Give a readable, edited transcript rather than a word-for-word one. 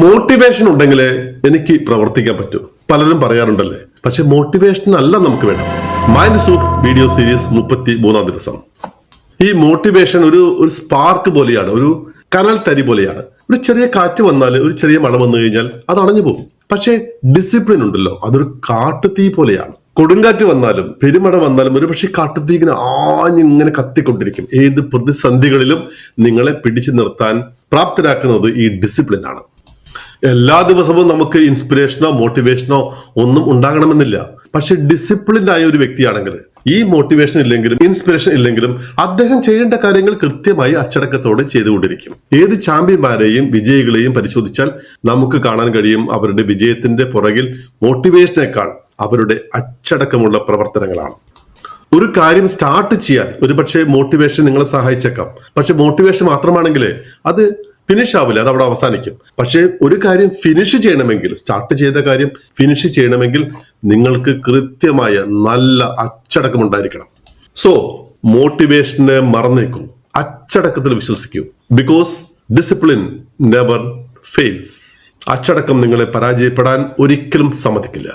Motivation ഉണ്ടെങ്കിൽ എനിക്ക് പ്രവർത്തിക്കാൻ പറ്റും, പലരും പറയാറുണ്ടല്ലേ. പക്ഷെ മോട്ടിവേഷൻ അല്ല നമുക്ക് വേണം. മൈൻഡ് സൂട്ട് വീഡിയോ സീരീസ് 33-ാം ദിവസം. ഈ മോട്ടിവേഷൻ ഒരു സ്പാർക്ക് പോലെയാണ്, ഒരു കനൽ തരി പോലെയാണ്. ഒരു ചെറിയ കാറ്റ് വന്നാൽ, ഒരു ചെറിയ മഴ വന്നു കഴിഞ്ഞാൽ അത് അണഞ്ഞു പോകും. പക്ഷേ ഡിസിപ്ലിൻ ഉണ്ടല്ലോ, അതൊരു കാട്ടുതീ പോലെയാണ്. കൊടുങ്കാറ്റ് വന്നാലും പെരുമഴ വന്നാലും ഒരു പക്ഷേ കാട്ടുതീ ഇങ്ങനെ ആഞ്ഞിങ്ങനെ കത്തിക്കൊണ്ടിരിക്കും. ഏത് പ്രതിസന്ധികളിലും നിങ്ങളെ പിടിച്ചു നിർത്താൻ പ്രാപ്തരാക്കുന്നത് ഈ ഡിസിപ്ലിൻ ആണ്. എല്ലാ ദിവസവും നമുക്ക് ഇൻസ്പിറേഷനോ മോട്ടിവേഷനോ ഒന്നും ഉണ്ടാകണമെന്നില്ല. പക്ഷെ ഡിസിപ്ലിൻഡ് ആയ ഒരു വ്യക്തിയാണെങ്കിൽ ഈ മോട്ടിവേഷൻ ഇല്ലെങ്കിലും ഇൻസ്പിറേഷൻ ഇല്ലെങ്കിലും അദ്ദേഹം ചെയ്യേണ്ട കാര്യങ്ങൾ കൃത്യമായി അച്ചടക്കത്തോടെ ചെയ്തുകൊണ്ടിരിക്കും. ഏത് ചാമ്പ്യന്മാരെയും വിജയികളെയും പരിശോധിച്ചാൽ നമുക്ക് കാണാൻ കഴിയും അവരുടെ വിജയത്തിന്റെ പുറകിൽ മോട്ടിവേഷനേക്കാൾ അവരുടെ അച്ചടക്കമുള്ള പ്രവർത്തനങ്ങളാണ്. ഒരു കാര്യം സ്റ്റാർട്ട് ചെയ്യാൻ ഒരുപക്ഷെ മോട്ടിവേഷൻ നിങ്ങളെ സഹായിച്ചേക്കാം. പക്ഷെ മോട്ടിവേഷൻ മാത്രമാണെങ്കിൽ അത് ഫിനിഷ് ആവില്ല, അത് അവിടെ അവസാനിക്കും. പക്ഷേ ഒരു കാര്യം ഫിനിഷ് ചെയ്യണമെങ്കിൽ, സ്റ്റാർട്ട് ചെയ്ത കാര്യം ഫിനിഷ് ചെയ്യണമെങ്കിൽ നിങ്ങൾക്ക് കൃത്യമായ നല്ല അച്ചടക്കം ഉണ്ടായിരിക്കണം. സോ മോട്ടിവേഷനെ മറന്നേക്കൂ, അച്ചടക്കത്തിൽ വിശ്വസിക്കൂ. Because discipline never fails. അച്ചടക്കം നിങ്ങളെ പരാജയപ്പെടാൻ ഒരിക്കലും സമ്മതിക്കില്ല.